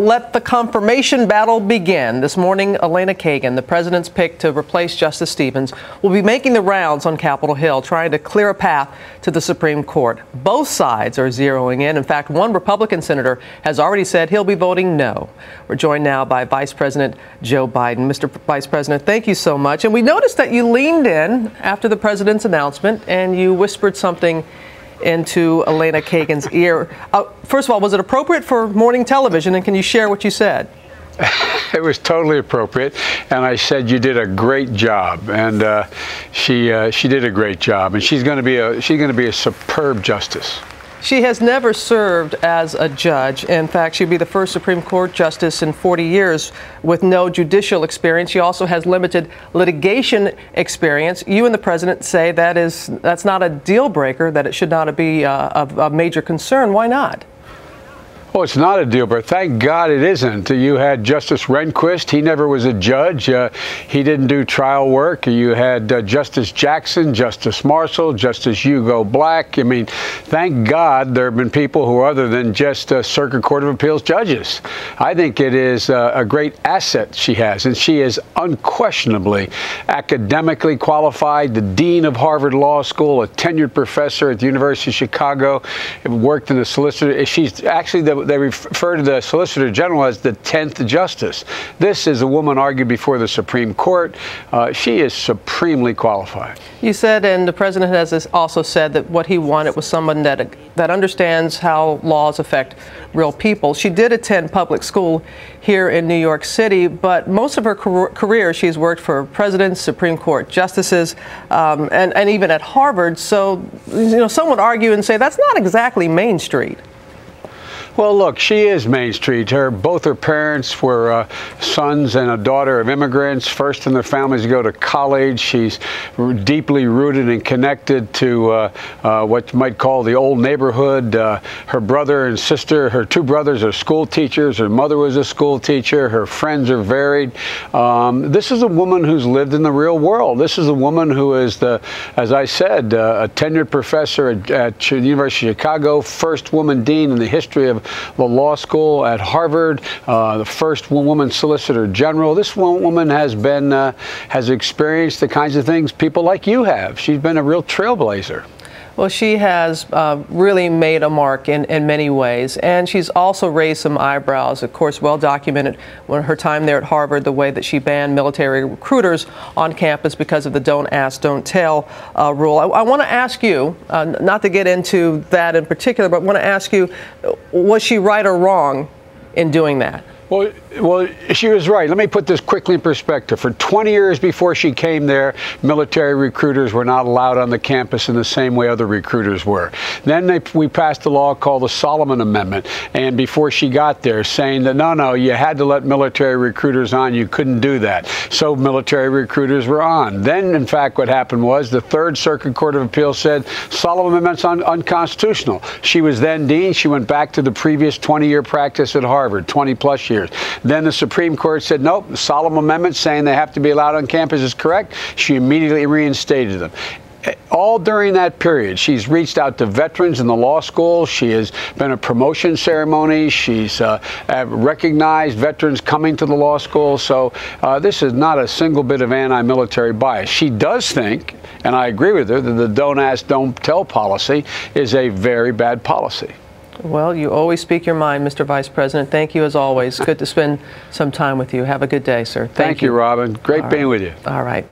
let the confirmation battle begin. This morning, Elena Kagan, the president's pick to replace Justice Stevens, will be making the rounds on Capitol Hill, trying to clear a path to the Supreme Court. Both sides are zeroing in. In fact, one Republican senator has already said he'll be voting no. We're joined now by Vice President Joe Biden. Mr. Vice President, thank you so much. And we noticed that you leaned in after the president's announcement and you whispered something into Elena Kagan's ear. First of all, was it appropriate for morning television, and can you share what you said? It was totally appropriate, and I said you did a great job, and she did a great job, and she's going to be a superb justice. She has never served as a judge. In fact, she'd be the first Supreme Court justice in 40 years with no judicial experience. She also has limited litigation experience. You and the president say that's not a deal breaker, that it should not be a major concern. Why not? Well, it's not a deal breaker. Thank God it isn't. You had Justice Rehnquist. He never was a judge. He didn't do trial work. You had Justice Jackson, Justice Marshall, Justice Hugo Black. I mean, thank God there have been people who are other than just Circuit Court of Appeals judges. I think it is a great asset she has, and she is unquestionably academically qualified, the dean of Harvard Law School, a tenured professor at the University of Chicago, worked in the solicitor. She's actually they refer to the Solicitor General as the 10th Justice. This is a woman argued before the Supreme Court. She is supremely qualified. You said, and the president has also said, that what he wanted was someone that understands how laws affect real people. She did attend public school here in New York City, but most of her career she's worked for presidents, Supreme Court justices, and even at Harvard. So, some would argue and say that's not exactly Main Street. Well, look, she is Main Street. Both her parents were sons and a daughter of immigrants, first in their families to go to college. She's deeply rooted and connected to what you might call the old neighborhood. Her brother and sister, her two brothers are school teachers. Her mother was a school teacher. Her friends are varied. This is a woman who's lived in the real world. This is a woman who is, as I said, a tenured professor at the University of Chicago, first woman dean in the history of the law school at Harvard, the first woman solicitor general. This woman has experienced the kinds of things people like you have. She's been a real trailblazer. Well, she has really made a mark in many ways, and she's also raised some eyebrows. Of course, well documented when her time there at Harvard, the way that she banned military recruiters on campus because of the don't ask, don't tell rule. I want to ask you, not to get into that in particular, but want to ask you, was she right or wrong in doing that? Well, she was right. Let me put this quickly in perspective. For 20 years before she came there, military recruiters were not allowed on the campus in the same way other recruiters were. Then we passed a law called the Solomon Amendment, and before she got there, saying that no, you had to let military recruiters on. You couldn't do that. So military recruiters were on. Then, in fact, what happened was the Third Circuit Court of Appeals said Solomon Amendment's unconstitutional. She was then dean. She went back to the previous 20-year practice at Harvard, 20-plus years. Then the Supreme Court said, nope, the Solomon Amendment saying they have to be allowed on campus is correct. She immediately reinstated them. All during that period, she's reached out to veterans in the law school. She has been a promotion ceremony. She's recognized veterans coming to the law school. So this is not a single bit of anti-military bias. She does think, and I agree with her, that the don't ask, don't tell policy is a very bad policy. Well, you always speak your mind, Mr. Vice President. Thank you, as always. Good to spend some time with you. Have a good day, sir. Thank you, Robin. Great being with you. All right.